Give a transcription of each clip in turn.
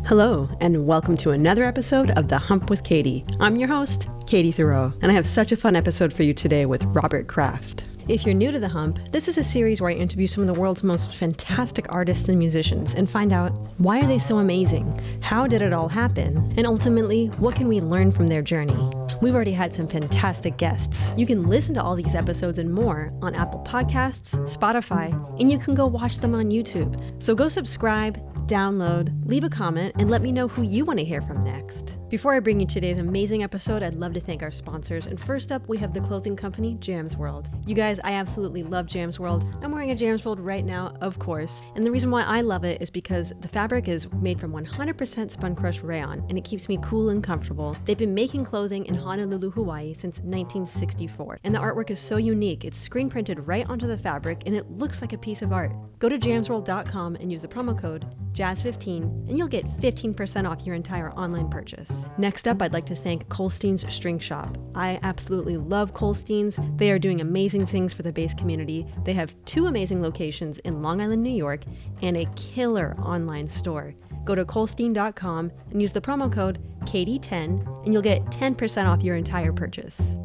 Hello, and welcome to another episode of The Hump with Katie. I'm your host, Katiethiroux, and I have such a fun episode for you today with Robert Kraft. If you're new to The Hump, this is a series where I interview some of the world's most fantastic artists and musicians and find out why are they so amazing, how did it all happen, and ultimately, what can we learn from their journey. We've already had some fantastic guests. You can listen to all these episodes and more on Apple Podcasts, Spotify, and you can go watch them on YouTube. So go subscribe, download, leave a comment, and let me know who you want to hear from next. Before I bring you today's amazing episode, I'd love to thank our sponsors. And first up, we have the clothing company, Jams World. You guys, I absolutely love Jams World. I'm wearing a Jams World right now, of course. And the reason why I love it is because the fabric is made from 100% spun crushed rayon, and it keeps me cool and comfortable. They've been making clothing in Honolulu, Hawaii since 1964. And the artwork is so unique. It's screen printed right onto the fabric, and it looks like a piece of art. Go to jamsworld.com and use the promo code JAZZ15, and you'll get 15% off your entire online purchase. Next up, I'd like to thank Colstein's String Shop. I absolutely love Colstein's. They are doing amazing things for the bass community. They have 2 amazing locations in Long Island, New York, and a killer online store. Go to colstein.com and use the promo code KD10, and you'll get 10% off your entire purchase.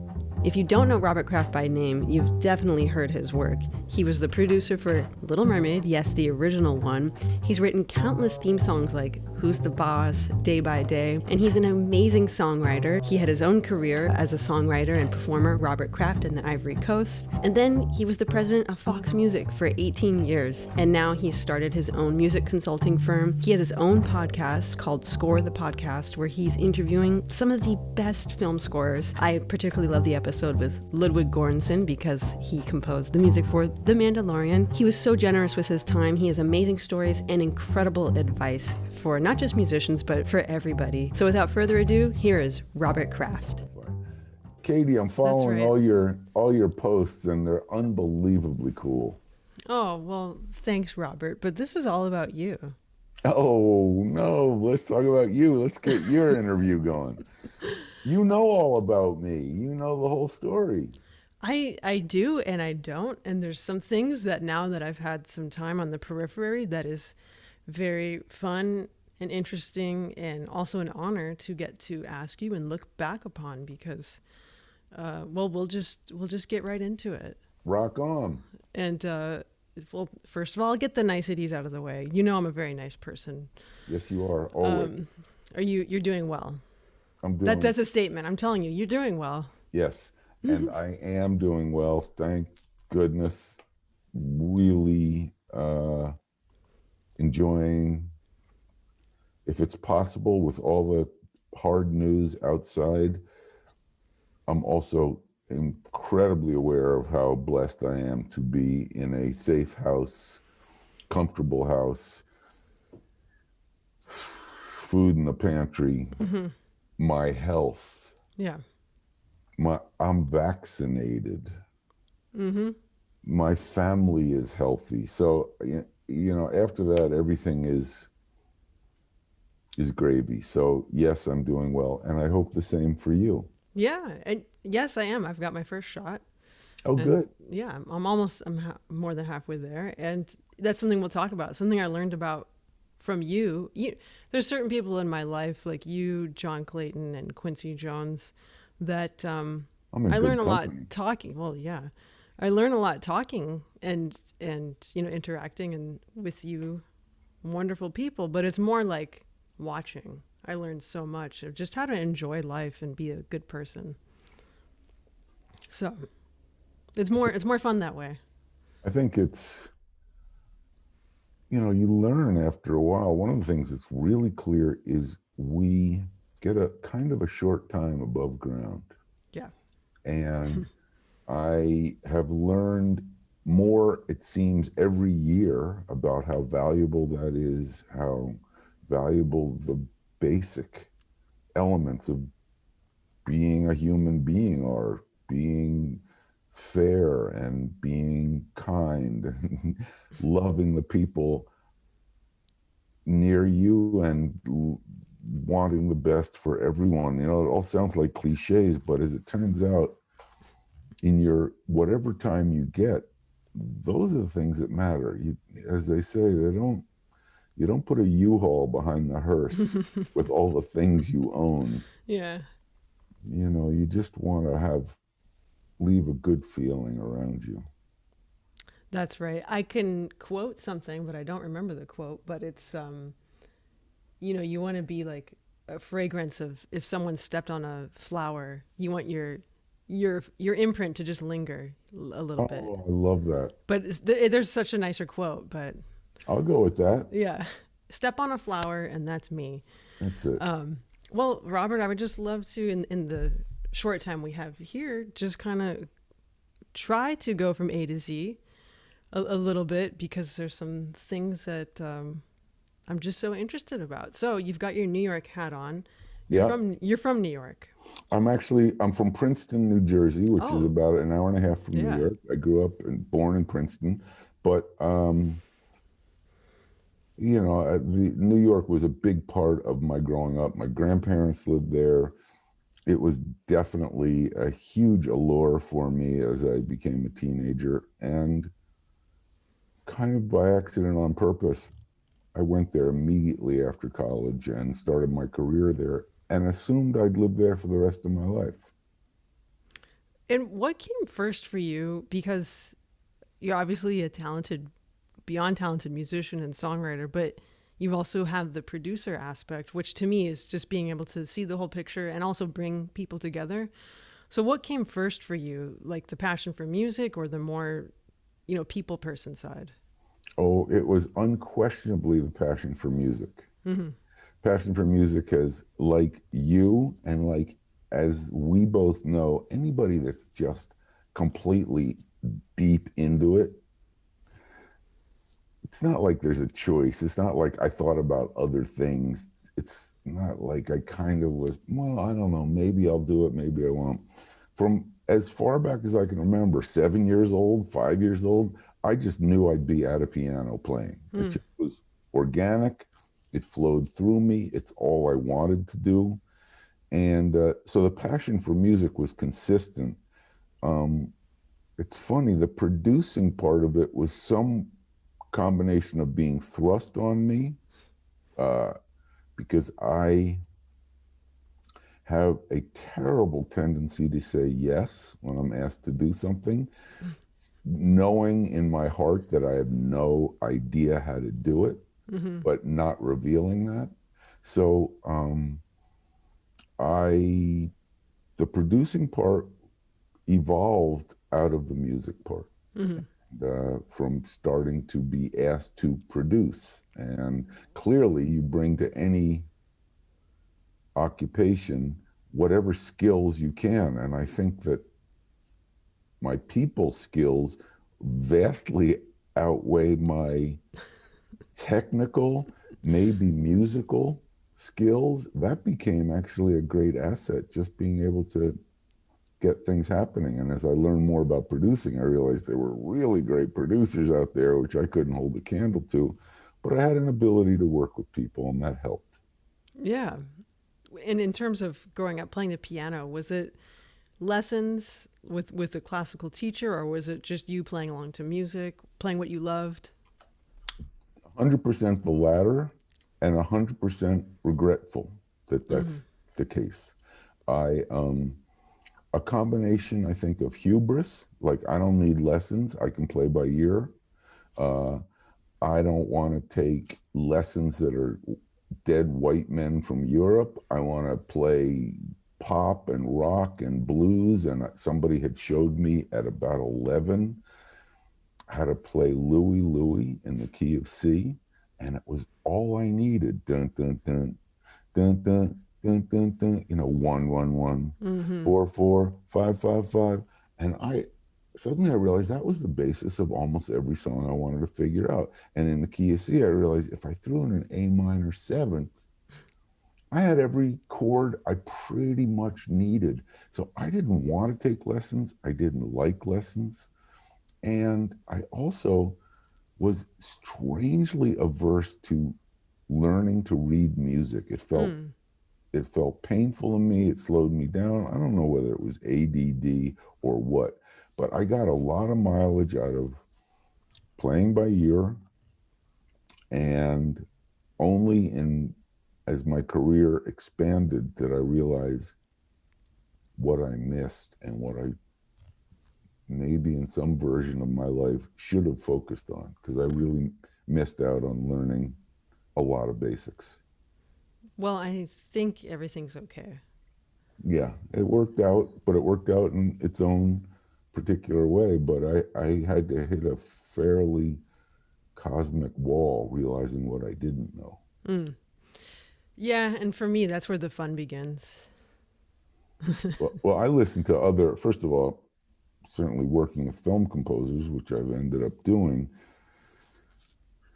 If you don't know Robert Kraft by name, you've definitely heard his work. He was the producer for Little Mermaid, yes, the original one. He's written countless theme songs like Who's the Boss, Day by Day, and he's an amazing songwriter. He had his own career as a songwriter and performer, Robert Kraft in the Ivory Coast. And then he was the president of Fox Music for 18 years. And now he's started his own music consulting firm. He has his own podcast called Score the Podcast, where he's interviewing some of the best film scorers. I particularly love the episode with Ludwig Göransson because he composed the music for The Mandalorian. He was so generous with his time. He has amazing stories and incredible advice for not just musicians, but for everybody. So without further ado, here is Robert Kraft. Katie, I'm following all your posts, and they're unbelievably cool. Oh, well, thanks, Robert. But this is all about you. Oh, no, let's talk about you. Let's get your interview going. You know all about me. You know the whole story. I do and I don't. And there's some things that now that I've had some time on the periphery that is very fun and interesting, and also an honor to get to ask you and look back upon because, we'll just get right into it. Rock on. And, well, first of all, I'll get the niceties out of the way. You know I'm a very nice person. Yes, you are. Always. You're doing well. I'm doing That's a statement. I'm telling you, you're doing well. Yes, and I am doing well. Thank goodness. Really enjoying, if it's possible, with all the hard news outside. I'm also incredibly aware of how blessed I am to be in a safe house, comfortable house, food in the pantry, my health. Yeah. I'm vaccinated. My family is healthy. So, after that, everything is gravy. So, yes, I'm doing well. And I hope the same for you. Yeah. And yes, I am. I've got my first shot. Oh, good. Yeah. I'm more than halfway there. And that's something we'll talk about. Something I learned about from you. There's certain people in my life, like you, John Clayton, and Quincy Jones, that I learn a lot talking. Well, yeah. I learn a lot talking and interacting and with you, wonderful people, but it's more like watching. I learned so much of just how to enjoy life and be a good person. So it's more fun that way. I think it's, you learn after a while. One of the things that's really clear is we get a kind of a short time above ground. Yeah. And I have learned more, it seems, every year about how valuable that is, how valuable the basic elements of being a human being are, being fair and being kind and loving the people near you and wanting the best for everyone. It all sounds like cliches, but as it turns out, in your whatever time you get, those are the things that matter. As they say, they don't You don't put a U-Haul behind the hearse with all the things you own. Yeah, You know, you just want to leave a good feeling around you. that's right. I can quote something, but I don't remember the quote. But it's you want to be like a fragrance of if someone stepped on a flower, you want your imprint to just linger a little bit. Oh, I love that. But there's such a nicer quote, but I'll go with that. yeah, step on a flower and that's me. That's it. Well, Robert, I would just love to, in the short time we have here, just kind of try to go from A to Z a little bit because there's some things that I'm just so interested about. So you've got your New York hat on. Yeah. You're from New York. I'm from Princeton, New Jersey, which is Oh, about an hour and a half from New yeah. York. I grew up and born in Princeton, but New York was a big part of my growing up. My grandparents lived there. It was definitely a huge allure for me as I became a teenager, and kind of by accident on purpose, I went there immediately after college and started my career there and assumed I'd live there for the rest of my life. And what came first for you? Because you're obviously a talented, beyond talented musician and songwriter, but you also have the producer aspect, which to me is just being able to see the whole picture and also bring people together. So what came first for you, like the passion for music or the more, people person side? Oh, it was unquestionably the passion for music. Mm-hmm. Passion for music has, like you, and like as we both know, anybody that's just completely deep into it, it's not like there's a choice. It's not like I thought about other things. It's not like I kind of was, well, I don't know, maybe I'll do it, maybe I won't. From as far back as I can remember, 7 years old, 5 years old, I just knew I'd be at a piano playing. It just was organic. It flowed through me. It's all I wanted to do. And so the passion for music was consistent. It's funny, the producing part of it was some combination of being thrust on me because I have a terrible tendency to say yes when I'm asked to do something, knowing in my heart that I have no idea how to do it, but not revealing that. So the producing part evolved out of the music part. From starting to be asked to produce. And clearly you bring to any occupation whatever skills you can. And I think that my people skills vastly outweigh my technical, maybe musical skills. That became actually a great asset, just being able to get things happening. And as I learned more about producing, I realized there were really great producers out there, which I couldn't hold a candle to, but I had an ability to work with people, and that helped. Yeah. And in terms of growing up playing the piano, was it lessons with a classical teacher, or was it just you playing along to music, playing what you loved? 100% the latter, and 100% regretful that that's the case. I a combination, I think, of hubris, like I don't need lessons, I can play by ear. I don't want to take lessons that are dead white men from Europe. I want to play pop and rock and blues. And somebody had showed me at about 11 how to play Louie Louie in the key of C. And it was all I needed. Dun, dun, dun, dun, dun, dun, dun, dun, 1, 1, 1, 4, 4, 5, 5, 5. And suddenly I realized that was the basis of almost every song I wanted to figure out. And in the key of C, I realized if I threw in an A minor 7th, I had every chord I pretty much needed. So I didn't want to take lessons. I didn't like lessons. And I also was strangely averse to learning to read music. It felt painful to me. It slowed me down. I don't know whether it was ADD or what, but I got a lot of mileage out of playing by ear and only as my career expanded did I realize what I missed and what I maybe in some version of my life should have focused on, because I really missed out on learning a lot of basics. Well, I think everything's okay. Yeah, it worked out, but it worked out in its own particular way. But I had to hit a fairly cosmic wall realizing what I didn't know. Yeah, and for me, that's where the fun begins. Well, I listened to first of all, certainly working with film composers, which I've ended up doing.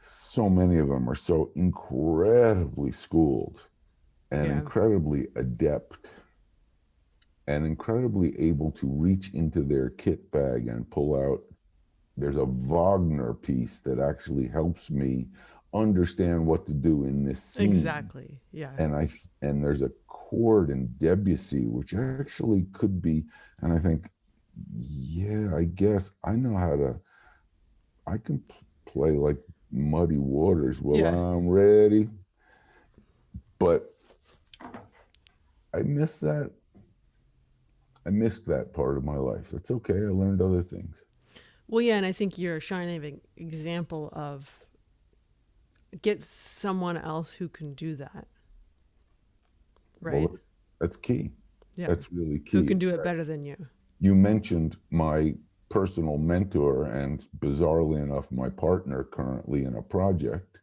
So many of them are so incredibly schooled and Yeah. incredibly adept and incredibly able to reach into their kit bag and pull out. There's a Wagner piece that actually helps me understand what to do in this scene. Exactly. Yeah. And there's a chord in Debussy which actually could be, and I think, yeah, I guess I know I can play like Muddy Waters. Well, Yeah. I'm ready. But I missed that part of my life. That's okay. I learned other things. Well, yeah, and I think you're a shining example of get someone else who can do that. Right? Well, that's key. Yeah. That's really key. Who can do it better than you. You mentioned my personal mentor and, bizarrely enough, my partner currently in a project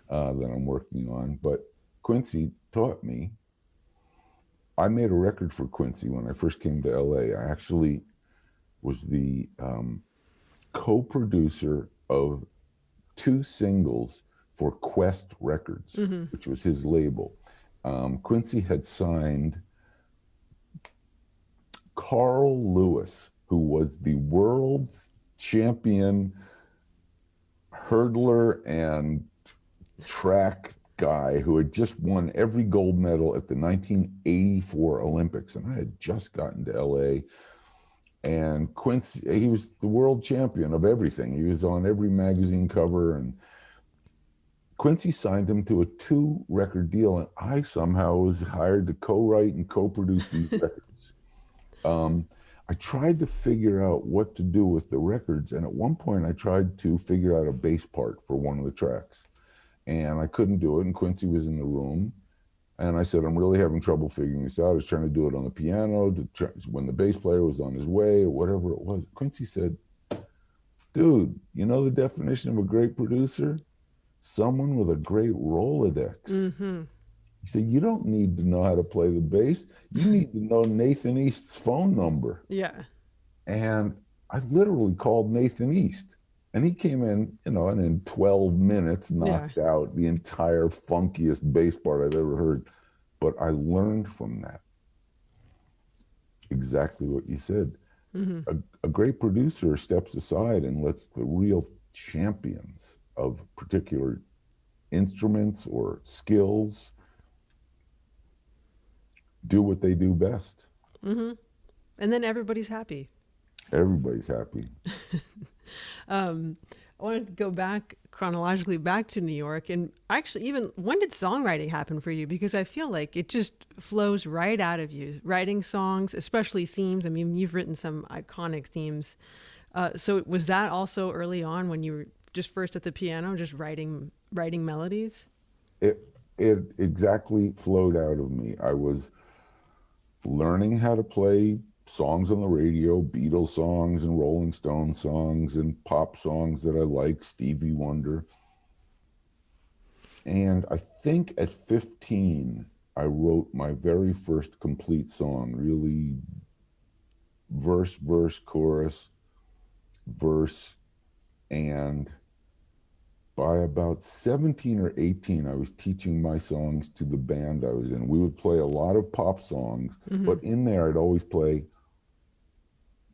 that I'm working on. But Quincy taught me. I made a record for Quincy when I first came to LA. I actually was the co-producer of 2 singles for Quest Records, which was his label. Quincy had signed Carl Lewis, who was the world's champion hurdler and track guy who had just won every gold medal at the 1984 Olympics. And I had just gotten to LA. And Quincy, he was the world champion of everything. He was on every magazine cover. And Quincy signed him to a 2-record deal. And I somehow was hired to co-write and co-produce these records. I tried to figure out what to do with the records. And at one point I tried to figure out a bass part for one of the tracks. And I couldn't do it. And Quincy was in the room. And I said, I'm really having trouble figuring this out. I was trying to do it on the piano when the bass player was on his way or whatever it was. Quincy said, dude, you know the definition of a great producer? Someone with a great Rolodex. Mm-hmm. He said, you don't need to know how to play the bass. You need to know Nathan East's phone number. Yeah. And I literally called Nathan East. And he came in, and in 12 minutes knocked out the entire funkiest bass part I've ever heard. But I learned from that exactly what you said. Mm-hmm. A great producer steps aside and lets the real champions of particular instruments or skills do what they do best. Mm-hmm. And then everybody's happy. Everybody's happy. I wanted to go back chronologically back to New York, and actually, even when did songwriting happen for you? Because I feel like it just flows right out of you, writing songs, especially themes. I mean, you've written some iconic themes. So was that also early on when you were just first at the piano, just writing melodies? It exactly flowed out of me. I was learning how to play songs on the radio, Beatles songs and Rolling Stones songs and pop songs that I like, Stevie Wonder. And I think at 15, I wrote my very first complete song, really verse, chorus, verse. And by about 17 or 18, I was teaching my songs to the band I was in. We would play a lot of pop songs, but in there I'd always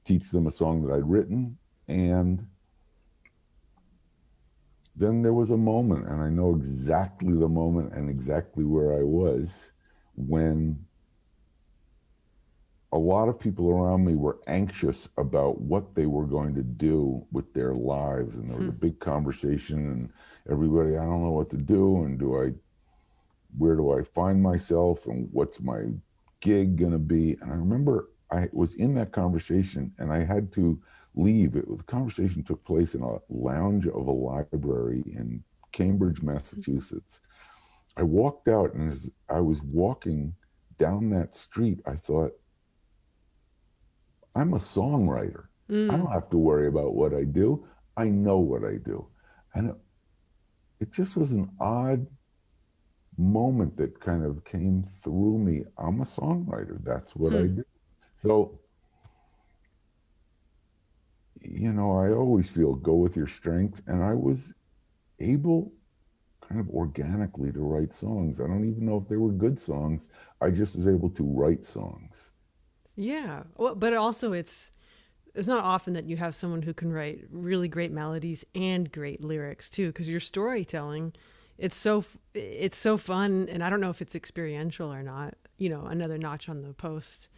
teach them a song that I'd written. And then there was a moment, and I know exactly the moment and exactly where I was, when a lot of people around me were anxious about what they were going to do with their lives. And there was a big conversation, and everybody, I don't know what to do. And do I where do I find myself and what's my gig going to be? And I remember I was in that conversation and I had to leave. The conversation took place in a lounge of a library in Cambridge, Massachusetts. I walked out, and as I was walking down that street, I thought, I'm a songwriter. I don't have to worry about what I do. I know what I do. And it just was an odd moment that kind of came through me. I'm a songwriter. That's what I do. So, you know, I always feel go with your strength. And I was able kind of organically to write songs. I don't even know if they were good songs. I just was able to write songs. Yeah. Well, but also it's not often that you have someone who can write really great melodies and great lyrics too, because your storytelling, it's so fun. And I don't know if it's experiential or not, you know, another notch on the post.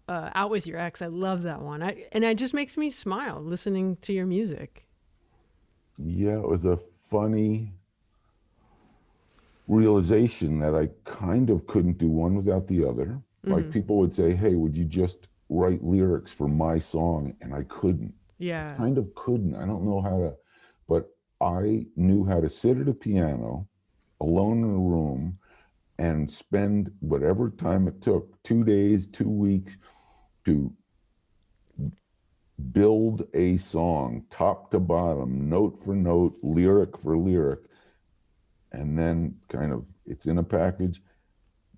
Out with Your Ex. I love that one. And it just makes me smile listening to your music. Yeah, it was a funny realization that I kind of couldn't do one without the other. Like people would say, hey, would you just write lyrics for my song? And I couldn't. Yeah. Kind of couldn't. I don't know how to, but I knew how to sit at a piano alone in a room and spend whatever time it took, 2 days, 2 weeks, to build a song top to bottom, note for note, lyric for lyric, and then kind of it's in a package,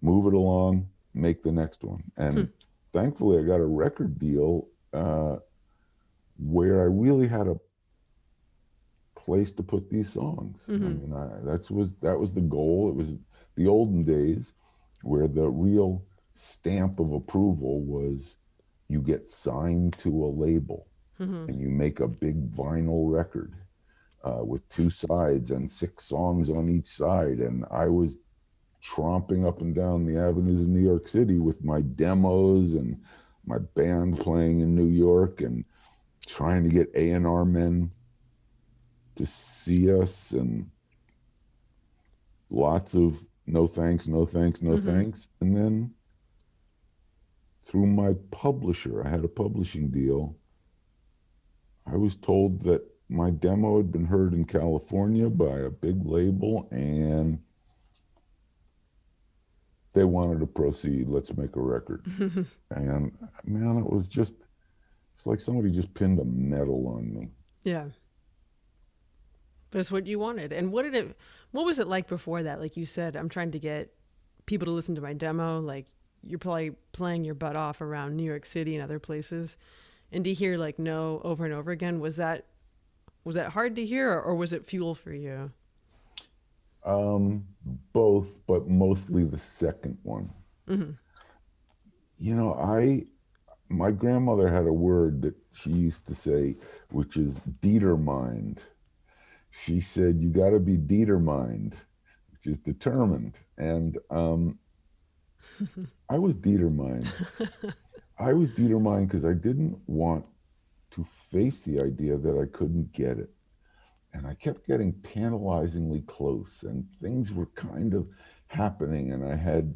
move it along, make the next one. And thankfully I got a record deal where I really had a place to put these songs. I mean, that was the goal. It was the olden days where the real stamp of approval was you get signed to a label and you make a big vinyl record with 2 sides and 6 songs on each side. And I was tromping up and down the avenues in New York City with my demos and my band playing in New York and trying to get A&R men to see us, and lots of no thanks, no thanks, no thanks. And then through my publisher, I had a publishing deal, I was told that my demo had been heard in California by a big label and they wanted to proceed. Let's make a record. And man, it's like somebody just pinned a medal on me. Yeah. But it's what you wanted. And what was it like before that? Like you said, I'm trying to get people to listen to my demo. Like you're probably playing your butt off around New York City and other places. And to hear like no over and over again, was that hard to hear, or was it fuel for you? Both, but mostly the second one. You know, my grandmother had a word that she used to say, which is Dee-ter-mined. She said, you got to be Dee-ter-mined, which is determined. And I was Dee-ter-mined. I was Dee-ter-mined because I didn't want to face the idea that I couldn't get it. And I kept getting tantalizingly close, and things were kind of happening, and I had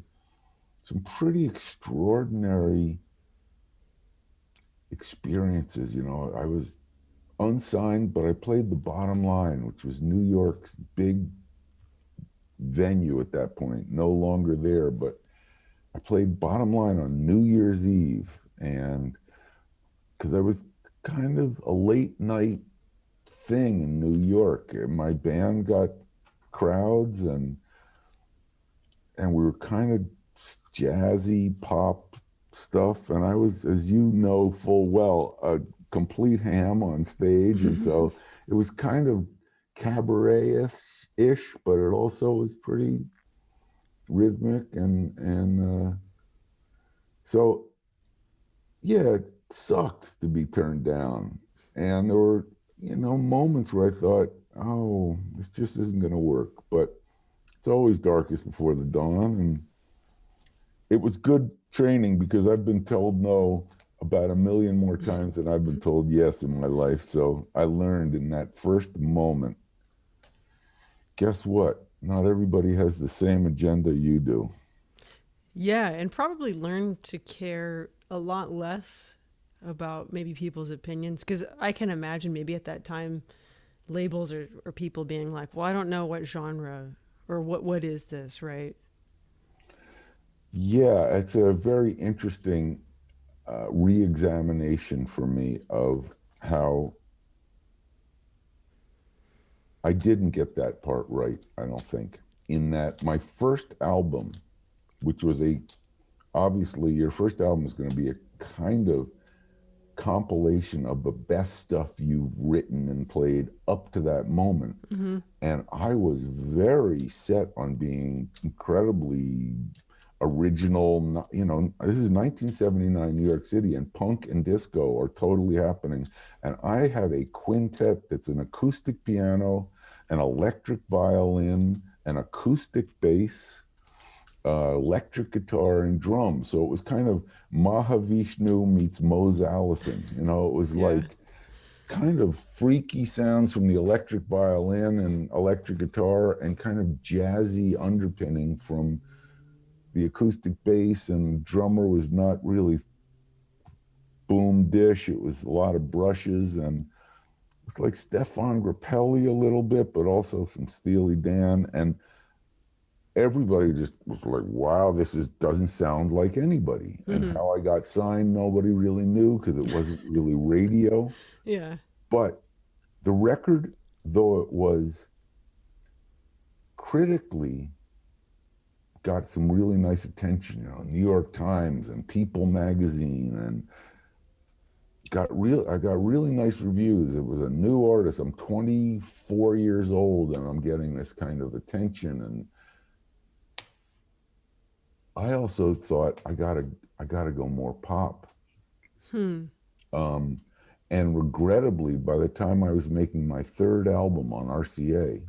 some pretty extraordinary experiences. You know, I was unsigned, but I played the Bottom Line, which was New York's big venue at that point, no longer there, but I played Bottom Line on New Year's Eve, and because I was kind of a late night thing in New York. My band got crowds, and we were kind of jazzy pop stuff, and I was, as you know full well, a complete ham on stage. And so it was kind of cabaret-ish, but it also was pretty rhythmic, and so yeah, it sucked to be turned down. And there were, you know, moments where I thought, oh, this just isn't going to work. But it's always darkest before the dawn. And it was good training because I've been told no about 1 million more times than I've been told yes in my life. So I learned in that first moment, guess what? not everybody has the same agenda you do. Yeah, and probably learn to care a lot less about maybe people's opinions. Because I can imagine maybe at that time, labels or people being like, well, I don't know what genre or what is this, right? Yeah, it's a very interesting re-examination for me of how I didn't get that part right, I don't think. In that my first album, which was obviously your first album is going to be a kind of compilation of the best stuff you've written and played up to that moment. Mm-hmm. And I was very set on being incredibly original. You know, this is 1979 New York City, and punk and disco are totally happening. And I have a quintet that's an acoustic piano, an electric violin, an acoustic bass, electric guitar, and drums. So it was kind of Mahavishnu meets Mose Allison. You know, it was Yeah. like kind of freaky sounds from the electric violin and electric guitar, and kind of jazzy underpinning from the acoustic bass. And drummer was not really boom dish, it was a lot of brushes, and it's like Stefan Grappelli a little bit, but also some Steely Dan. And everybody just was like, wow, doesn't sound like anybody. Mm-hmm. And how I got signed, nobody really knew because it wasn't really radio. Yeah. But the record, though it was critically got some really nice attention, you know, New York Times and People magazine, and I got really nice reviews. It was a new artist. I'm 24 years old and I'm getting this kind of attention. And I also thought I gotta go more pop. And regrettably, by the time I was making my third album on RCA,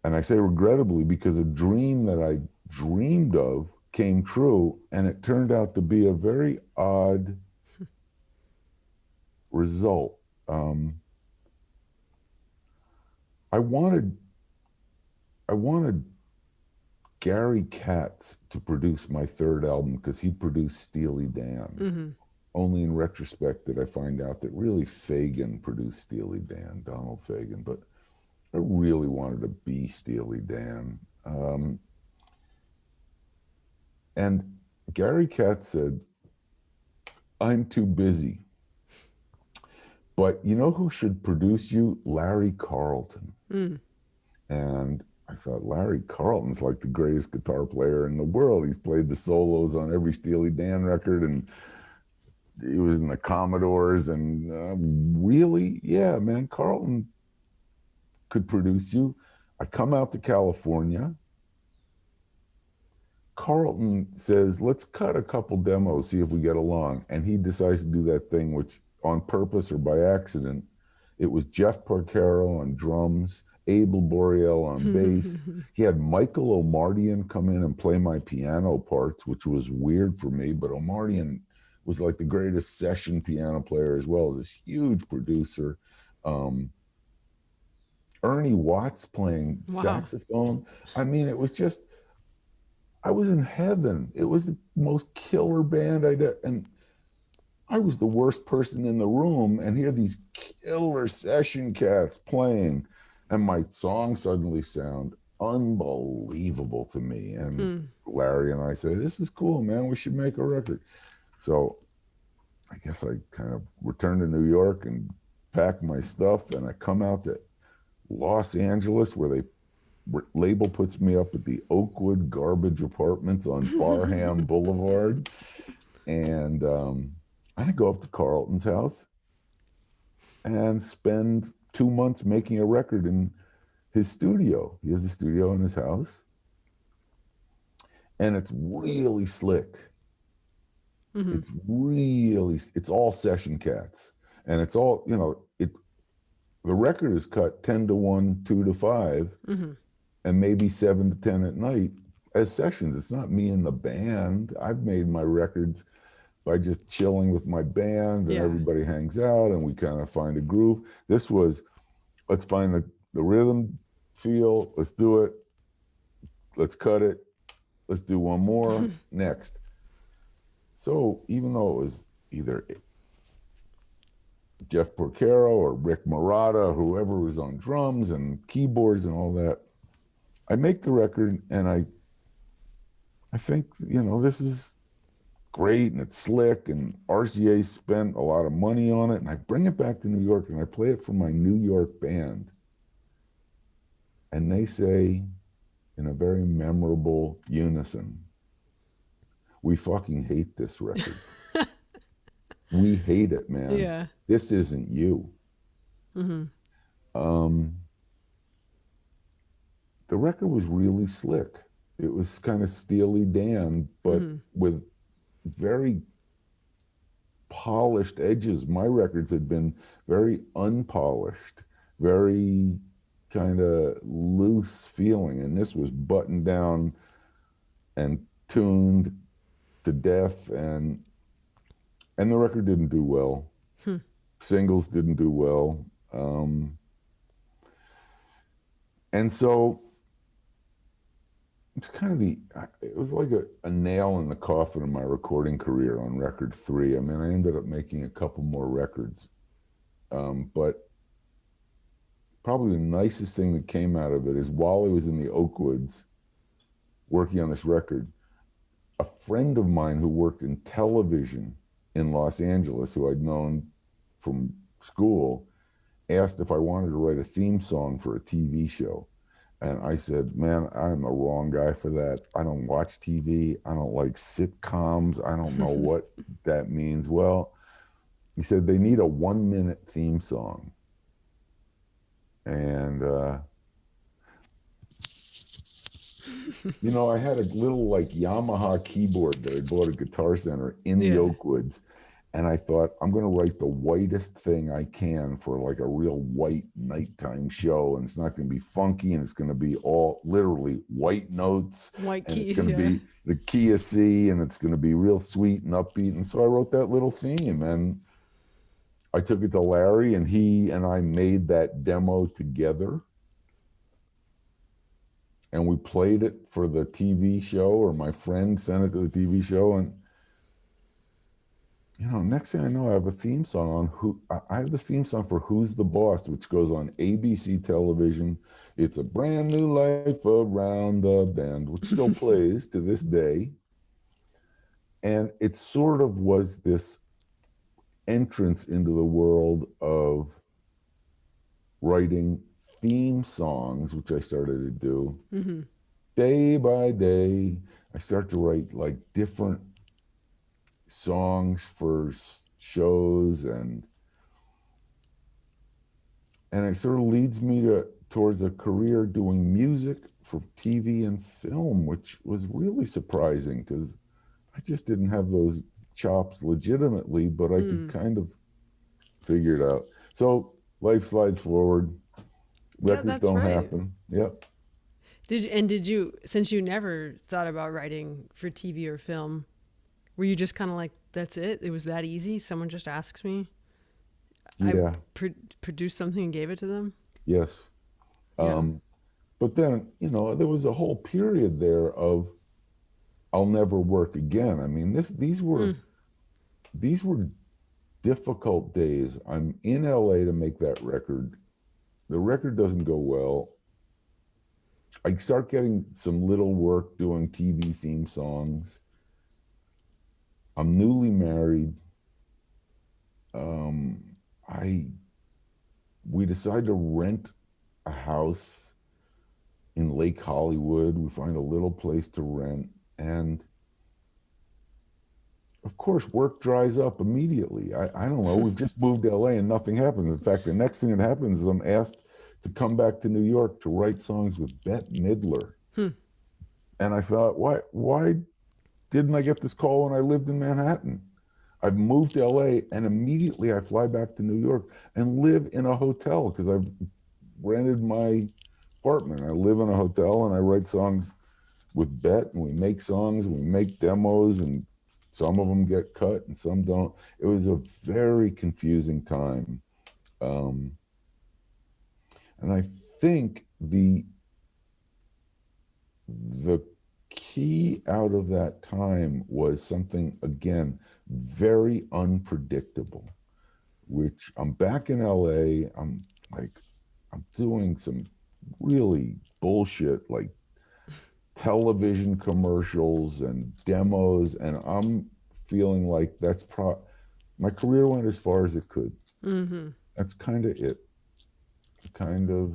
and I say regrettably because a dream that I dreamed of came true, and it turned out to be a very odd result. I wanted Gary Katz to produce my third album because he produced Steely Dan. Mm-hmm. Only in retrospect did I find out that really Fagan produced Steely Dan, Donald Fagan. But I really wanted to be Steely Dan. And Gary Katz said, I'm too busy. But you know who should produce you? Larry Carlton. Mm. And I thought, Larry Carlton's like the greatest guitar player in the world. He's played the solos on every Steely Dan record, and he was in the Commodores. And really, yeah, man, Carlton could produce you. I come out to California. Carlton says, let's cut a couple demos, see if we get along. And he decides to do that thing, which on purpose or by accident, it was Jeff Porcaro on drums, Abel Boreal on bass. He had Michael Omardian come in and play my piano parts, which was weird for me, but Omardian was like the greatest session piano player as well as this huge producer. Ernie Watts playing saxophone. I mean, it was just, I was in heaven. It was the most killer band and I was the worst person in the room, and here these killer session cats playing, and my songs suddenly sound unbelievable to me. And Larry and I said, this is cool, man. We should make a record. So I guess I kind of returned to New York and packed my stuff, and I come out to Los Angeles, where label puts me up at the Oakwood Garbage Apartments on Barham Boulevard. And I go up to Carlton's house and spend 2 months making a record in his studio. He has a studio in his house. And it's really slick. Mm-hmm. It's all session cats. And it's all, you know, the record is cut 10 to 1, 2 to 5, and maybe 7 to 10 at night as sessions. It's not me and the band. I've made my records by just chilling with my band, and everybody hangs out and we kind of find a groove. This was, let's find the rhythm feel, let's do it, let's cut it, let's do one more, next. So even though it was either Jeff Porcaro or Rick Marotta, whoever was on drums and keyboards and all that, I make the record and I think, you know, this is great and it's slick, and RCA spent a lot of money on it, and I bring it back to New York and I play it for my New York band. And they say in a very memorable unison, "We fucking hate this record." We hate it, man. Yeah. This isn't you. The record was really slick. It was kind of Steely Dan, but with very polished edges. My records had been very unpolished, very kind of loose feeling, and this was buttoned down and tuned to death, and the record didn't do well. Singles didn't do well, and so it's kind of it was like a nail in the coffin of my recording career on record 3. I mean, I ended up making a couple more records, but probably the nicest thing that came out of it is while I was in the Oakwoods working on this record, a friend of mine who worked in television in Los Angeles, who I'd known from school, asked if I wanted to write a theme song for a TV show. And I said, man, I'm the wrong guy for that. I don't watch TV. I don't like sitcoms. I don't know what that means. Well, he said they need a 1-minute theme song. And, you know, I had a little like Yamaha keyboard that I bought at Guitar Center in the Oakwoods. And I thought, I'm going to write the whitest thing I can for like a real white nighttime show. And it's not going to be funky, and it's going to be all literally white notes. White and keys, it's going to be the key of C, and it's going to be real sweet and upbeat. And so I wrote that little theme, and I took it to Larry, and he and I made that demo together. And we played it for the TV show, or my friend sent it to the TV show. And, you know, next thing I know, I have a theme song I have the theme song for Who's the Boss, which goes on ABC television. It's a brand new life around the bend, which still plays to this day. And it sort of was this entrance into the world of writing theme songs, which I started to do day by day. I start to write like different songs for shows, and it sort of leads me towards a career doing music for TV and film, which was really surprising because I just didn't have those chops legitimately, but I could kind of figure it out. So life slides forward. Records don't happen. Yep. Did you, since you never thought about writing for TV or film, were you just kind of like, that's it? It was that easy? Someone just asks me? Yeah. I produced something and gave it to them? Yes. But then, you know, there was a whole period there of I'll never work again. I mean, these were difficult days. I'm in LA to make that record. The record doesn't go well. I start getting some little work doing TV theme songs. I'm newly married. We decide to rent a house in Lake Hollywood. We find a little place to rent, and of course, work dries up immediately. I don't know. We've just moved to LA and nothing happens. In fact, the next thing that happens is I'm asked to come back to New York to write songs with Bette Midler. And I thought, why didn't I get this call when I lived in Manhattan? I've moved to LA, and immediately I fly back to New York and live in a hotel because I've rented my apartment. I live in a hotel and I write songs with Bette, and we make songs, and we make demos, and some of them get cut and some don't. It was a very confusing time. And I think the key out of that time was something, again, very unpredictable, which I'm back in LA. I'm doing some really bullshit, like television commercials and demos, and I'm feeling like my career went as far as it could. Mm-hmm. That's kind of it. Kind of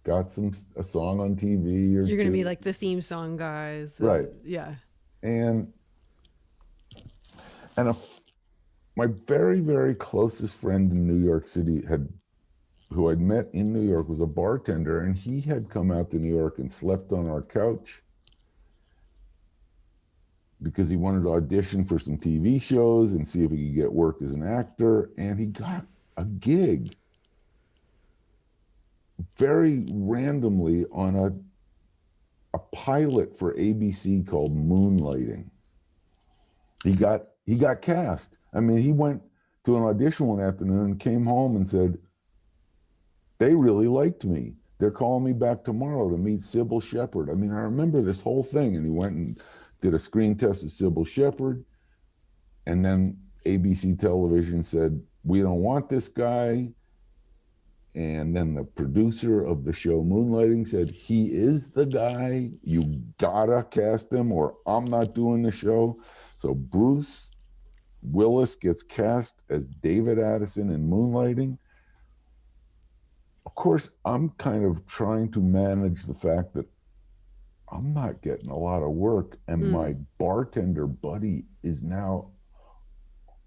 got a song on TV or You're going to be two. like the theme song guys. Right. Yeah. And my very, very closest friend in New York City who I'd met in New York, was a bartender, and he had come out to New York and slept on our couch because he wanted to audition for some TV shows and see if he could get work as an actor. And he got a gig very randomly on a pilot for ABC called Moonlighting. He got cast. I mean, he went to an audition one afternoon and came home and said, they really liked me. They're calling me back tomorrow to meet Sybil Shepherd. I mean, I remember this whole thing. And he went and did a screen test with Sybil Shepherd. And then ABC Television said, we don't want this guy. And then the producer of the show Moonlighting said, he is the guy. You gotta cast him or I'm not doing the show. So Bruce Willis gets cast as David Addison in Moonlighting. Of course, I'm kind of trying to manage the fact that I'm not getting a lot of work, and my bartender buddy is now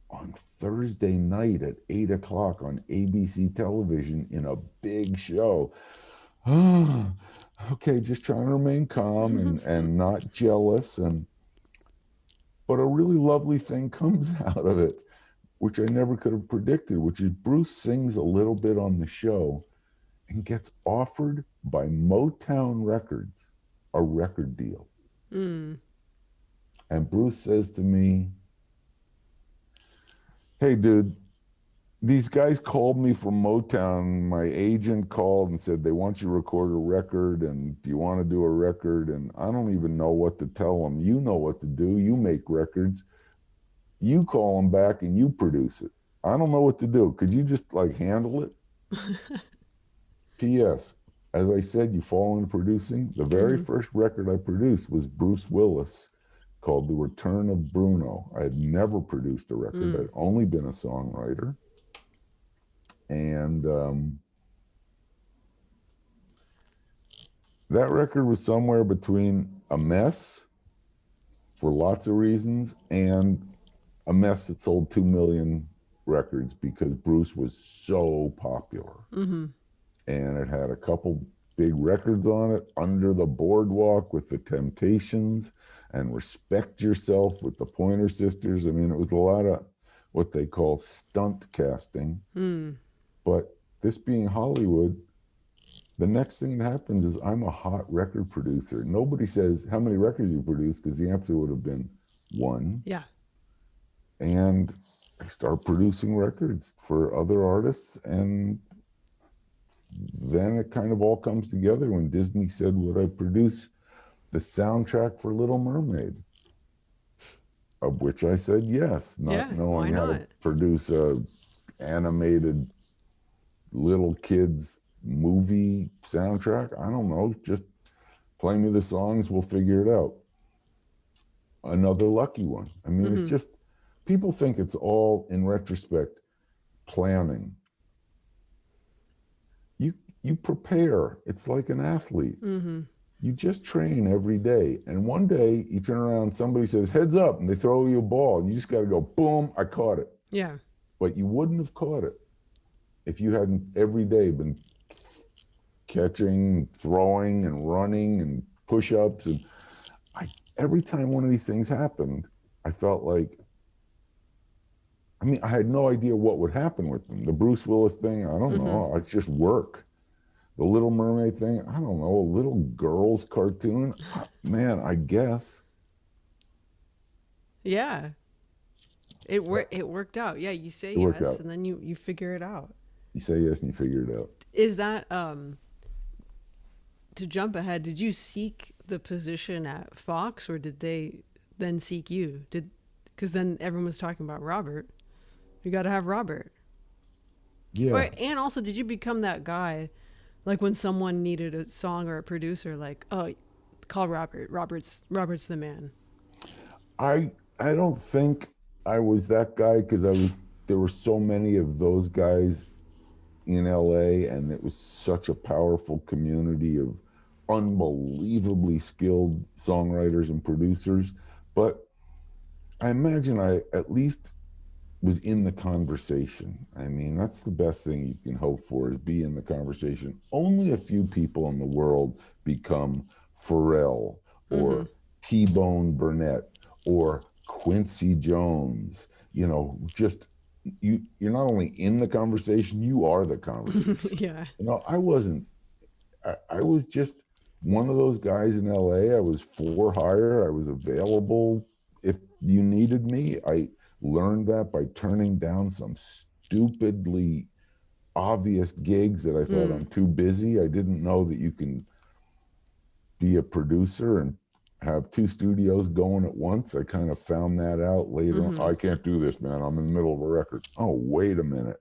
on Thursday night at 8 o'clock on ABC television in a big show. Okay, just trying to remain calm and not jealous. But a really lovely thing comes out of it, which I never could have predicted, which is Bruce sings a little bit on the show and gets offered by Motown Records a record deal. And Bruce says to me, hey, dude, these guys called me from Motown. My agent called and said they want you to record a record, and do you want to do a record? And I don't even know what to tell them. You know what to do. You make records. You call them back and you produce it. I don't know what to do. Could you just handle it? P.S. As I said, you fall into producing. The very first record I produced was Bruce Willis, called The Return of Bruno. I had never produced a record. I'd only been a songwriter. And that record was somewhere between a mess, for lots of reasons, and a mess that sold 2 million records because Bruce was so popular. And it had a couple big records on it, Under the Boardwalk with the Temptations and Respect Yourself with the Pointer Sisters. I mean, it was a lot of what they call stunt casting. But this being Hollywood, the next thing that happens is I'm a hot record producer. Nobody says how many records you produce, because the answer would have been one. Yeah. And I start producing records for other artists, and then it kind of all comes together when Disney said, would I produce the soundtrack for Little Mermaid? Of which I said yes, not knowing how to produce a animated little kids movie soundtrack. I don't know, just play me the songs, we'll figure it out. Another lucky one. I mean, it's just, people think it's all, in retrospect, planning. You prepare. It's like an athlete. You just train every day. And one day you turn around, somebody says, heads up, and they throw you a ball, and you just got to go, boom, I caught it. Yeah. But you wouldn't have caught it if you hadn't every day been catching, throwing, and running, and push-ups. And every time one of these things happened, I felt like, I had no idea what would happen with them. The Bruce Willis thing, I don't know. It's just work. The Little Mermaid thing, I don't know. A little girl's cartoon, man, I guess. Yeah. It worked out. Yeah, you say yes, and then you figure it out. You say yes and you figure it out. Is that to jump ahead, did you seek the position at Fox, or did they then seek you? Because then everyone was talking about Robert. You got to have Robert. Yeah. And also, did you become that guy, like when someone needed a song or a producer, like, oh, call Robert. Robert's the man. I don't think I was that guy because there were so many of those guys in LA, and it was such a powerful community of unbelievably skilled songwriters and producers. But I imagine I at least was in the conversation. I mean, that's the best thing you can hope for, is be in the conversation. Only a few people in the world become Pharrell or T-Bone Burnett or Quincy Jones. You know, just you're not only in the conversation, you are the conversation. Yeah. You know, I was just one of those guys in LA. I was for hire. I was available if you needed me. I learned that by turning down some stupidly obvious gigs that I thought I'm too busy. I didn't know that you can be a producer and have two studios going at once. I kind of found that out later on. I can't do this, man. I'm in the middle of a record. Oh, wait a minute.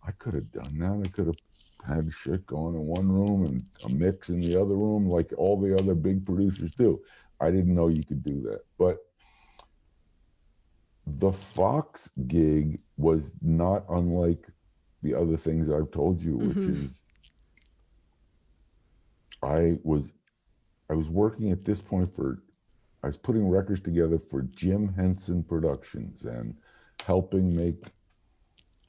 I could have done that. I could have had shit going in one room and a mix in the other room like all the other big producers do. I didn't know you could do that. But the Fox gig was not unlike the other things I've told you, which is I was working at this point I was putting records together for Jim Henson Productions and helping make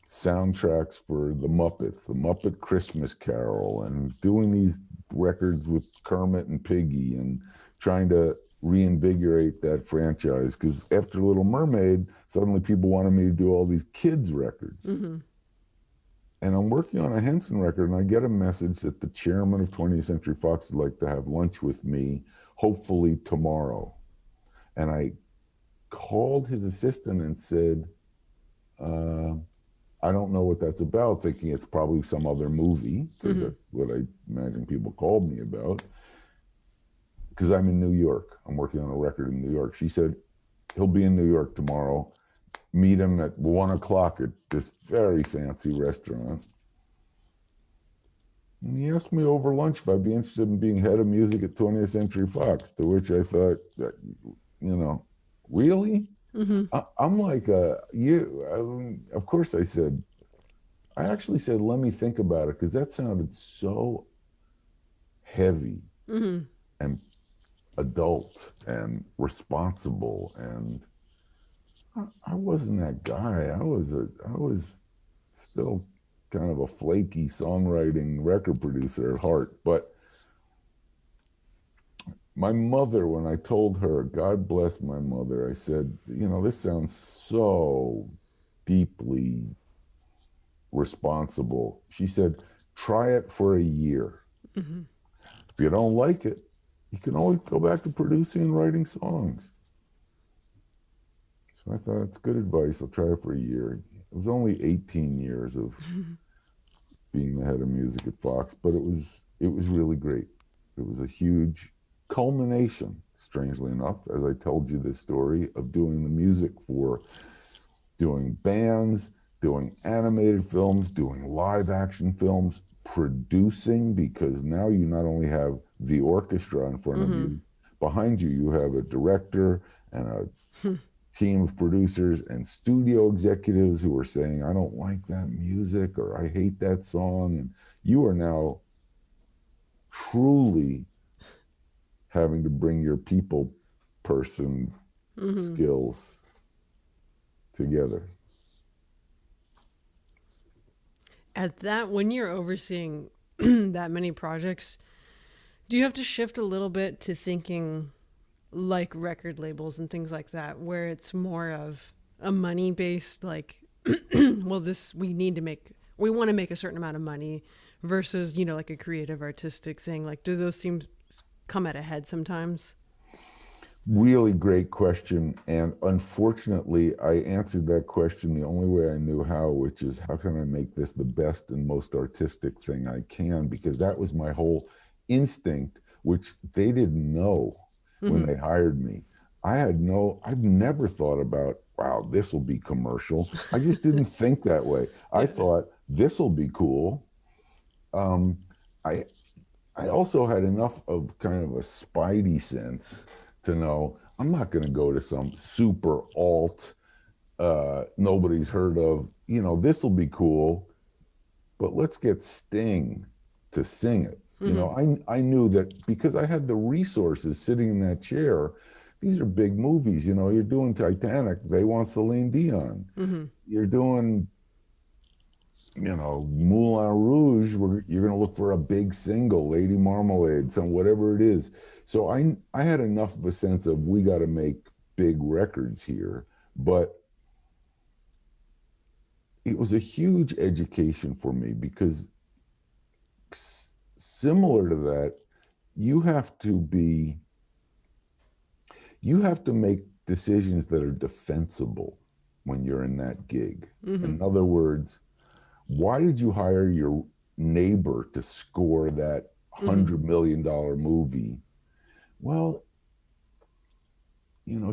soundtracks for the Muppets, the Muppet Christmas Carol, and doing these records with Kermit and Piggy and trying to reinvigorate that franchise. Because after Little Mermaid, suddenly people wanted me to do all these kids' records. And I'm working on a Henson record, and I get a message that the chairman of 20th Century Fox would like to have lunch with me, hopefully tomorrow. And I called his assistant and said, I don't know what that's about, thinking it's probably some other movie, because that's what I imagine people called me about. Because I'm in New York. I'm working on a record in New York. She said, he'll be in New York tomorrow. Meet him at 1 o'clock at this very fancy restaurant. And he asked me over lunch if I'd be interested in being head of music at 20th Century Fox, to which I thought, you know, really? I'm like, of course I said, I actually said, let me think about it, because that sounded so heavy and adult and responsible, and I wasn't that guy. I was still kind of a flaky songwriting record producer at heart. But my mother, when I told her, God bless my mother, I said, you know, this sounds so deeply responsible. She said, try it for a year. If you don't like it, you can always go back to producing and writing songs. So I thought, that's good advice. I'll try it for a year. It was only 18 years of being the head of music at Fox, but it was really great. It was a huge culmination, strangely enough, as I told you this story, of doing the music for doing bands, doing animated films, doing live action films, producing, because now you not only have the orchestra in front of you, behind you, you have a director and a team of producers and studio executives who are saying, I don't like that music, or I hate that song. And you are now truly having to bring your people person skills together. At that, when you're overseeing that many projects, do you have to shift a little bit to thinking like record labels and things like that, where it's more of a money-based, like, well, we want to make a certain amount of money, versus, you know, like a creative artistic thing? Like, do those themes come at a head sometimes? Really great question. And unfortunately, I answered that question the only way I knew how, which is, how can I make this the best and most artistic thing I can? Because that was my whole instinct, which they didn't know when they hired me. I've never thought about, wow, this will be commercial. I just didn't think that way. I thought this will be cool. I I also had enough of kind of a spidey sense to know I'm not going to go to some super alt, nobody's heard of, this will be cool, but let's get Sting to sing it. I knew that because I had the resources sitting in that chair. These are big movies, you're doing Titanic, they want Celine Dion. You're doing, Moulin Rouge, you're going to look for a big single, Lady Marmalade, whatever it is. So I had enough of a sense of we got to make big records here, but it was a huge education for me because similar to that, you have to make decisions that are defensible when you're in that gig. In other words, why did you hire your neighbor to score that $100 million movie? Well,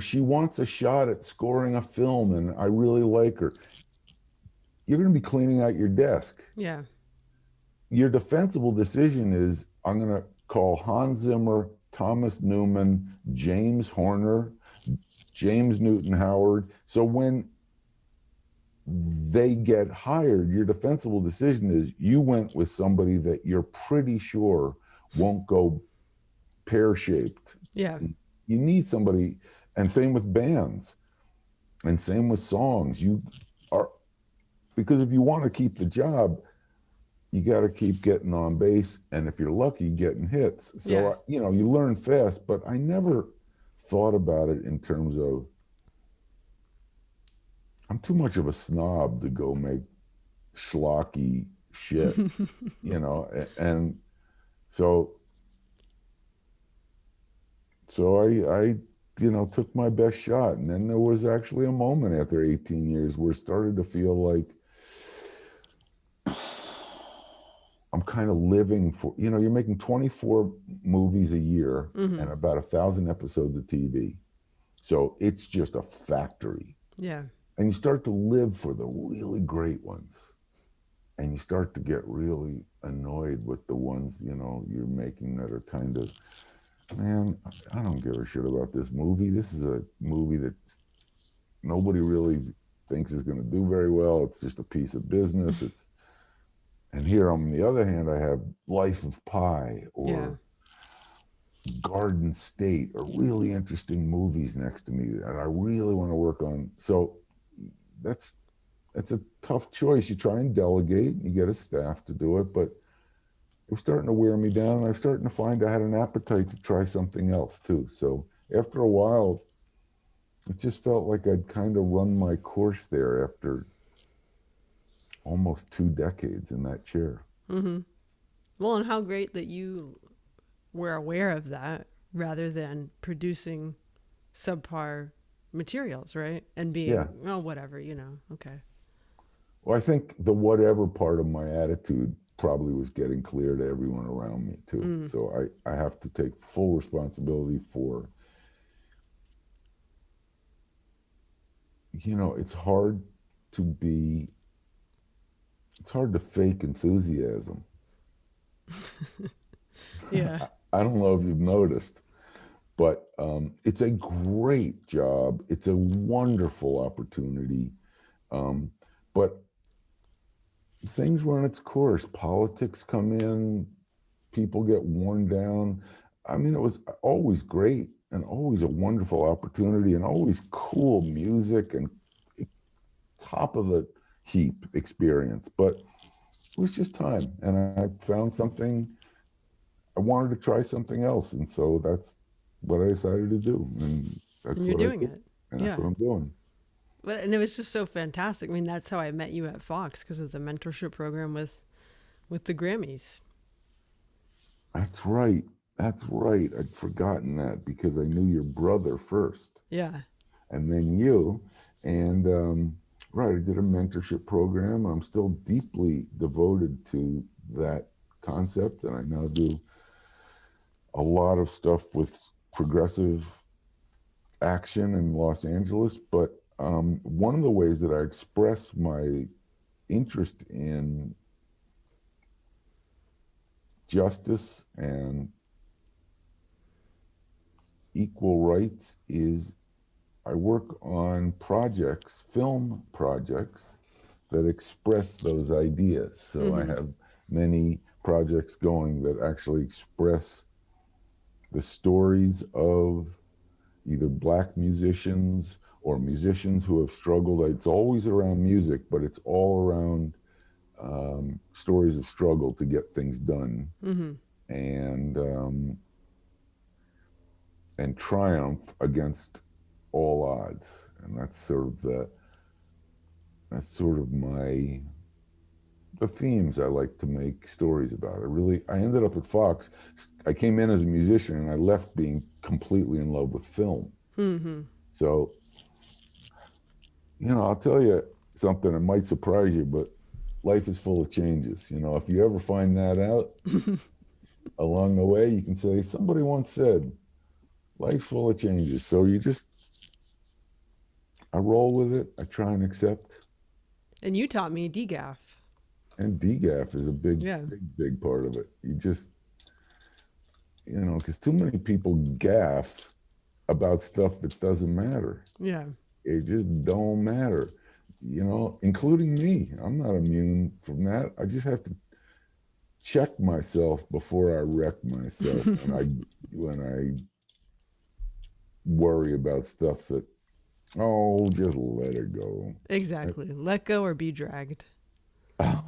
she wants a shot at scoring a film and I really like her. You're going to be cleaning out your desk. Yeah. Your defensible decision is, I'm going to call Hans Zimmer, Thomas Newman, James Horner, James Newton Howard. So when they get hired, your defensible decision is you went with somebody that you're pretty sure won't go pear-shaped. Yeah. You need somebody, and same with bands, and same with songs. Because if you want to keep the job, you got to keep getting on bass, and if you're lucky, getting hits. So, you learn fast, but I never thought about it in terms of, I'm too much of a snob to go make schlocky shit, and so I took my best shot. And then there was actually a moment after 18 years where it started to feel like I'm kind of living for, you're making 24 movies a year and about 1,000 episodes of TV. So it's just a factory. Yeah. And you start to live for the really great ones. And you start to get really annoyed with the ones, you're making that are kind of, man, I don't give a shit about this movie. This is a movie that nobody really thinks is going to do very well. It's just a piece of business. And here, on the other hand, I have Life of Pi or Garden State, or really interesting movies next to me that I really want to work on. So that's a tough choice. You try and delegate, you get a staff to do it, but it was starting to wear me down, and I was starting to find I had an appetite to try something else too. So after a while, it just felt like I'd kind of run my course there after almost 2 decades in that chair. Well, and how great that you were aware of that rather than producing subpar materials, right? And being, whatever, okay. Well, I think the whatever part of my attitude probably was getting clear to everyone around me too. So I have to take full responsibility for, it's hard to fake enthusiasm. Yeah. I don't know if you've noticed, but it's a great job. It's a wonderful opportunity. But things run its course. Politics come in, people get worn down. I mean, it was always great and always a wonderful opportunity and always cool music and top of the heap experience. But it was just time. And I found something, I wanted to try something else. And so that's what I decided to do. And that's You're what doing I did. it. And that's what I'm doing. And it was just so fantastic. I mean, that's how I met you at Fox, because of the mentorship program with the Grammys. That's right. I'd forgotten that because I knew your brother first. Yeah. And then you. And I did a mentorship program. I'm still deeply devoted to that concept. And I now do a lot of stuff with progressive action in Los Angeles, but one of the ways that I express my interest in justice and equal rights is I work on projects, film projects, that express those ideas. So I have many projects going that actually express the stories of either Black musicians or musicians who have struggled. It's always around music, but it's all around stories of struggle to get things done, and triumph against all odds. And that's sort of the themes I like to make stories about. I ended up at Fox. I came in as a musician and I left being completely in love with film. So, I'll tell you something that might surprise you, but life is full of changes. If you ever find that out along the way, you can say, somebody once said, life's full of changes. So I roll with it. I try and accept. And you taught me DGAF. And DGAF is a big part of it. You just, because too many people gaff about stuff that doesn't matter. Yeah. It just don't matter, including me. I'm not immune from that. I just have to check myself before I wreck myself when I worry about stuff that, just let it go. Exactly. Let go or be dragged. Wow,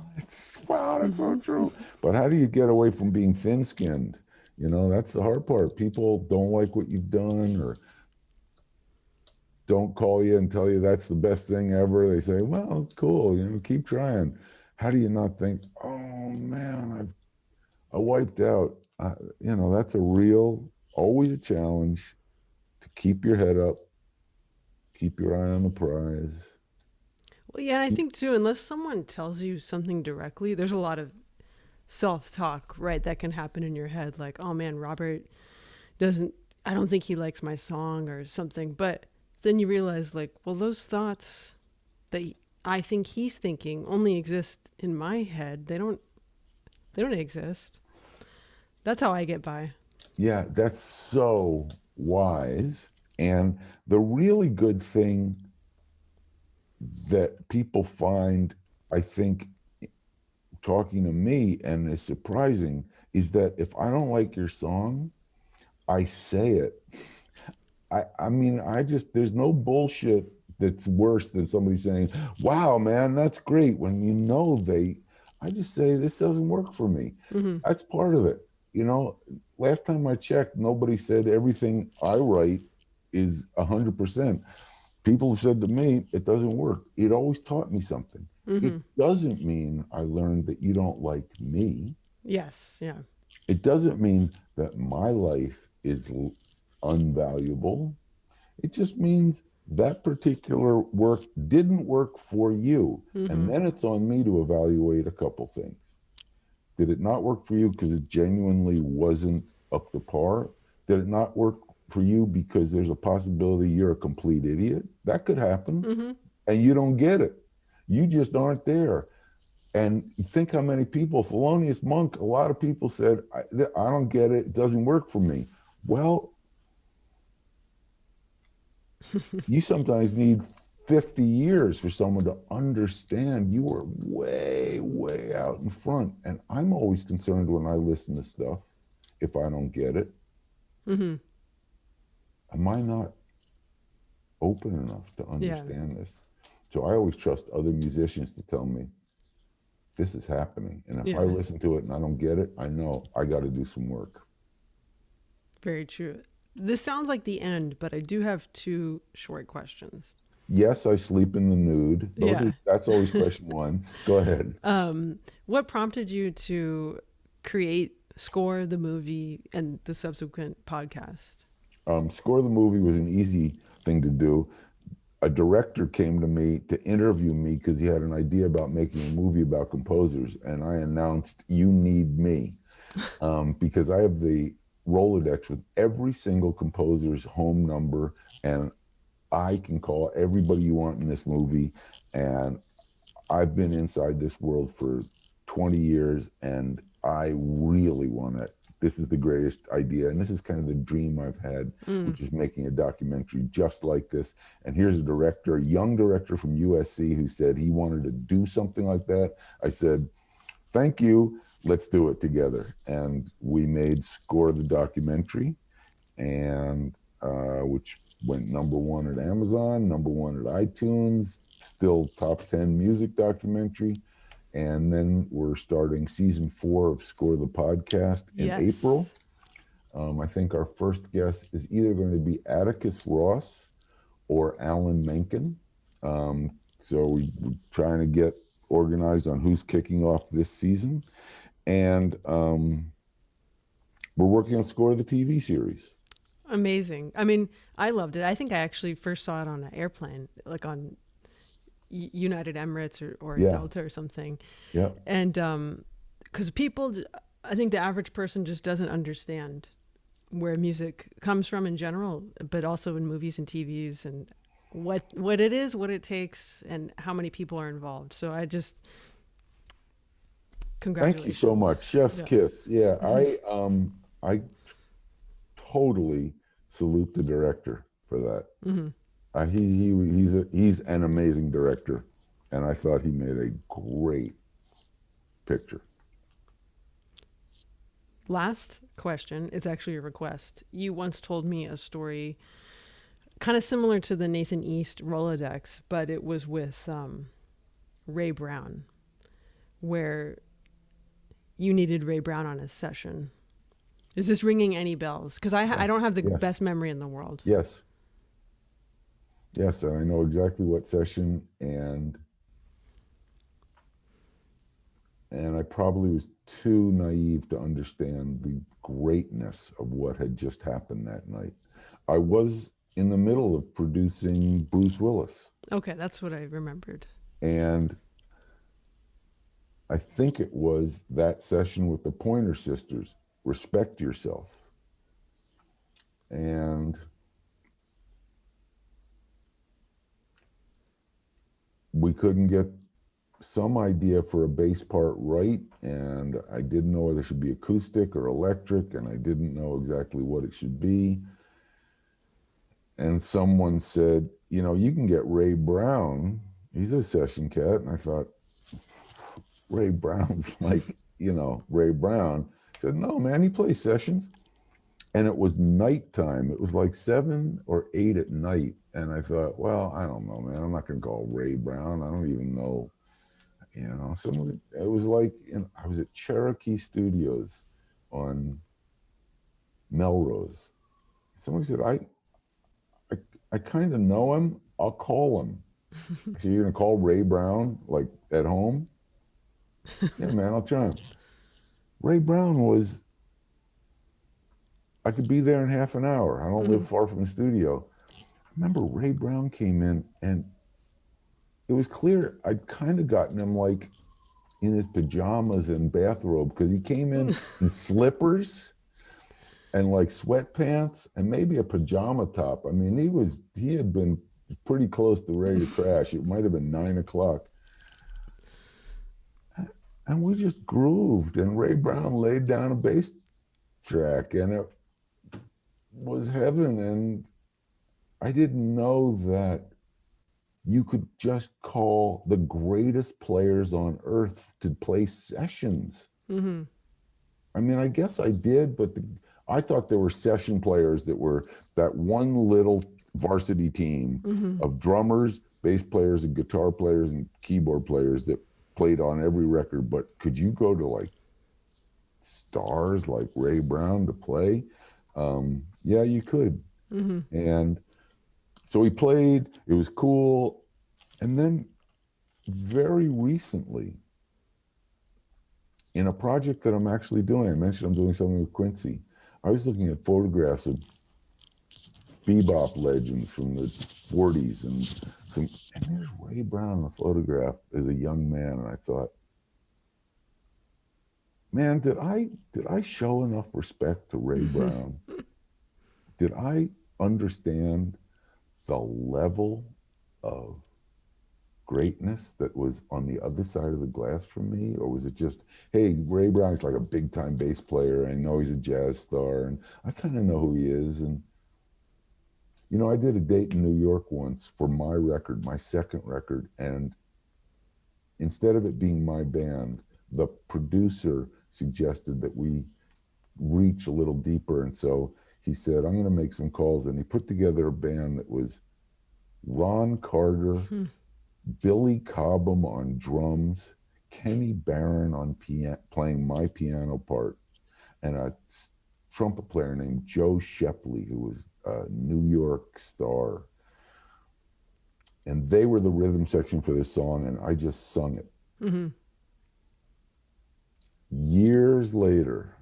that's so true. But how do you get away from being thin-skinned? That's the hard part. People don't like what you've done, or don't call you and tell you that's the best thing ever. They say, well, cool, keep trying. How do you not think, oh man, I wiped out? That's always a challenge to keep your head up, keep your eye on the prize. Well, yeah, I think too, unless someone tells you something directly, there's a lot of self-talk, right, that can happen in your head. Like, oh man, Robert I don't think he likes my song or something. But then you realize, like, well, those thoughts that I think he's thinking only exist in my head. They don't exist. That's how I get by. Yeah, that's so wise. And the really good thing that people find, I think, talking to me, and is surprising, is that if I don't like your song, I say it. There's no bullshit that's worse than somebody saying, wow, man, that's great, when I just say, this doesn't work for me. That's part of it. Last time I checked, nobody said everything I write is 100%. People have said to me, it doesn't work. It always taught me something. It doesn't mean I learned that you don't like me. Yes, yeah. It doesn't mean that my life is unvaluable. It just means that particular work didn't work for you. And then it's on me to evaluate a couple things. Did it not work for you because it genuinely wasn't up to par? Did it not work for you because there's a possibility you're a complete idiot? That could happen. And you don't get it. You just aren't there. And think how many people, Thelonious Monk, a lot of people said, I don't get it. It doesn't work for me. Well, you sometimes need 50 years for someone to understand you are way, way out in front. And I'm always concerned when I listen to stuff, if I don't get it. Am I not open enough to understand this? So I always trust other musicians to tell me, this is happening. And if I listen to it and I don't get it, I know I got to do some work. Very true. This sounds like the end, but I do have 2 short questions. Yes, I sleep in the nude. That's always question 1. Go ahead. What prompted you to score the movie and the subsequent podcast? Score the movie was an easy thing to do. A director came to me to interview me because he had an idea about making a movie about composers, and I announced, you need me, because I have the Rolodex with every single composer's home number, and I can call everybody you want in this movie. And I've been inside this world for 20 years, and I really want to. This is the greatest idea, and this is kind of the dream I've had, which is making a documentary just like this. And here's a director, a young director from USC, who said he wanted to do something like that. I said, thank you, let's do it together. And we made Score the documentary, and which went #1 at Amazon, #1 at iTunes, still top 10 music documentary. And then we're starting season 4 of Score the podcast in April. I think our first guest is either going to be Atticus Ross or Alan Menken. So we're trying to get organized on who's kicking off this season. And we're working on Score the TV series. Amazing. I mean, I loved it. I think I actually first saw it on an airplane, like on United Emirates or Delta or something. Yeah. And because I think the average person just doesn't understand where music comes from in general, but also in movies and TVs, and what it is, what it takes, and how many people are involved. So I just congratulations. Thank you so much. Chef's kiss. Yeah. I totally salute the director for that. He's an amazing director, and I thought he made a great picture. Last question is actually a request. You once told me a story kind of similar to the Nathan East Rolodex, but it was with Ray Brown, where you needed Ray Brown on a session. Is this ringing any bells? Because I don't have the best memory in the world. Yes, and I know exactly what session, and I probably was too naive to understand the greatness of what had just happened that night. I was in the middle of producing Bruce Willis. Okay, that's what I remembered. And I think it was that session with the Pointer Sisters, Respect Yourself. And we couldn't get some idea for a bass part right, and I didn't know whether it should be acoustic or electric, and I didn't know exactly what it should be. And someone said, you can get Ray Brown. He's a session cat. And I thought, Ray Brown's like, Ray Brown. I said, no, man, he plays sessions. And it was nighttime. It was like 7 or 8 at night. And I thought, well, I don't know, man. I'm not going to call Ray Brown. I don't even know. It was like, I was at Cherokee Studios on Melrose. Someone said, I kind of know him. I'll call him. So you're going to call Ray Brown, like, at home? Yeah, man, I'll try him. Ray Brown I could be there in half an hour. I don't live far from the studio. I remember Ray Brown came in, and it was clear I'd kind of gotten him like in his pajamas and bathrobe, because he came in slippers and like sweatpants and maybe a pajama top. I mean, he had been pretty close to ready to crash. It might have been 9 o'clock. And we just grooved, and Ray Brown laid down a bass track, and it was heaven. And I didn't know that you could just call the greatest players on earth to play sessions. I mean, I guess I did, but I thought there were session players that were that one little varsity team of drummers, bass players, and guitar players and keyboard players that played on every record. But could you go to like stars like Ray Brown to play? Yeah, you could. And so he played, it was cool. And then very recently, in a project that I'm actually doing, I mentioned I'm doing something with Quincy, I was looking at photographs of bebop legends from the 40s, and there's Ray Brown in the photograph as a young man, and I thought, man, did I show enough respect to Ray Brown? Did I understand the level of greatness that was on the other side of the glass from me? Or was it just, hey, Ray Brown's like a big time bass player, I know he's a jazz star, and I kind of know who he is. And you know, I did a date in New York once for my record, my second record, and instead of it being my band, the producer suggested that we reach a little deeper. And so he said, I'm going to make some calls. And he put together a band that was Ron Carter, Billy Cobham on drums, Kenny Barron on playing my piano part, and a trumpet player named Joe Shepley, who was a New York star. And they were the rhythm section for this song, and I just sung it. Mm-hmm. Years later,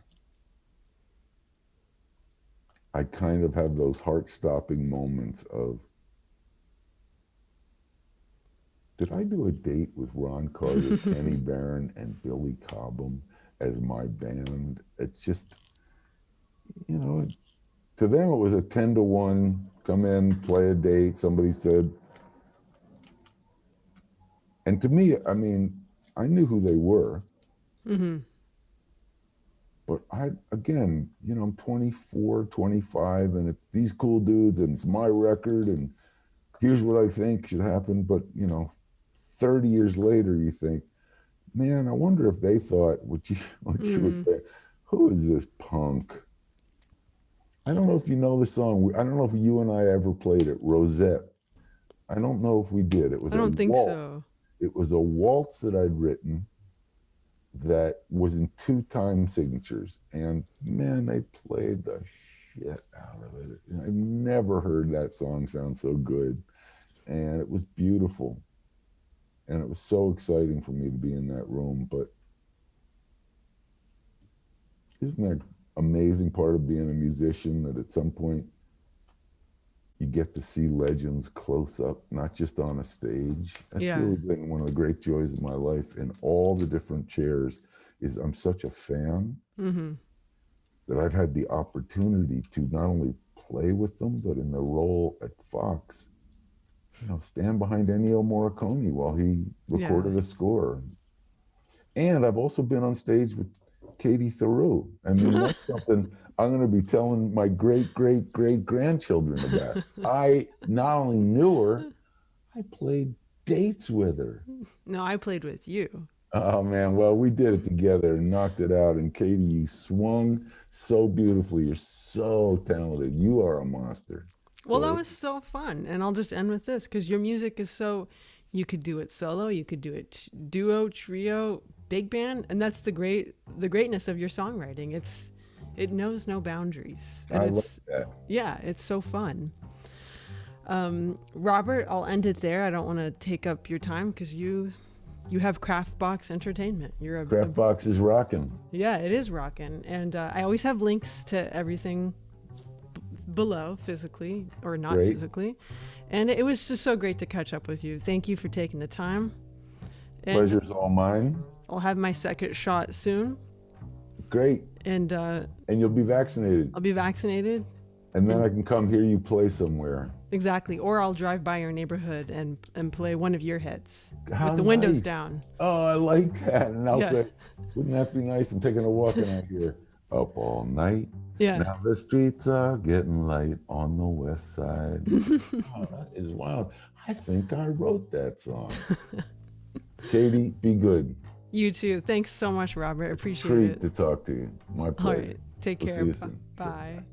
I kind of have those heart-stopping moments of, did I do a date with Ron Carter, Kenny Barron, and Billy Cobham as my band? It's just, you know, to them it was a 10-to-1, come in, play a date, somebody said. And to me, I mean, I knew who they were. Mm-hmm. But again, you know, I'm 24, 25, and it's these cool dudes, and it's my record, and here's what I think should happen. But, you know, 30 years later, you think, man, I wonder if they thought what you would say, who is this punk? I don't know if you know the song. I don't know if you and I ever played it, Rosette. I don't know if we did. It was I don't think waltz. so. It was a waltz that I'd written that was in 2 time signatures. And man, they played the shit out of it. I've never heard that song sound so good. And it was beautiful. And it was so exciting for me to be in that room. But isn't that amazing part of being a musician, that at some point you get to see legends close up, not just on a stage? That's really been one of the great joys of my life in all the different chairs. Is I'm such a fan that I've had the opportunity to not only play with them, but in the role at Fox, you know, stand behind Ennio Morricone while he recorded a score. And I've also been on stage with Katiethiroux. I mean, that's something I'm going to be telling my great-great-great-grandchildren about. I not only knew her, I played dates with her. No, I played with you. Oh, man. Well, we did it together and knocked it out. And Katie, you swung so beautifully. You're so talented. You are a monster. Well, that was so fun. And I'll just end with this, because your music is so, you could do it solo, you could do it duo, trio, big band. And that's the greatness of your songwriting. It knows no boundaries. And I love that. Yeah, it's so fun. Robert, I'll end it there. I don't want to take up your time, because you have Kraft Box Entertainment. Kraft Box is rocking. Yeah, it is rocking. And I always have links to everything below, physically or not physically. And it was just so great to catch up with you. Thank you for taking the time. And pleasure's all mine. I'll have my second shot soon. Great. And you'll be vaccinated. I'll be vaccinated. And then I can come hear you play somewhere. Exactly. Or I'll drive by your neighborhood and play one of your hits with the nice. windows down. Oh, I like that. And I'll say, wouldn't that be nice? I'm taking a walk and I hear, up all night. Yeah. Now the streets are getting light on the west side. Oh, that is wild. I think I wrote that song. Katie, be good. You too. Thanks so much, Robert. Appreciate Treat it. to talk to you. My pleasure. All right. Take care. See you soon. Bye. Sure.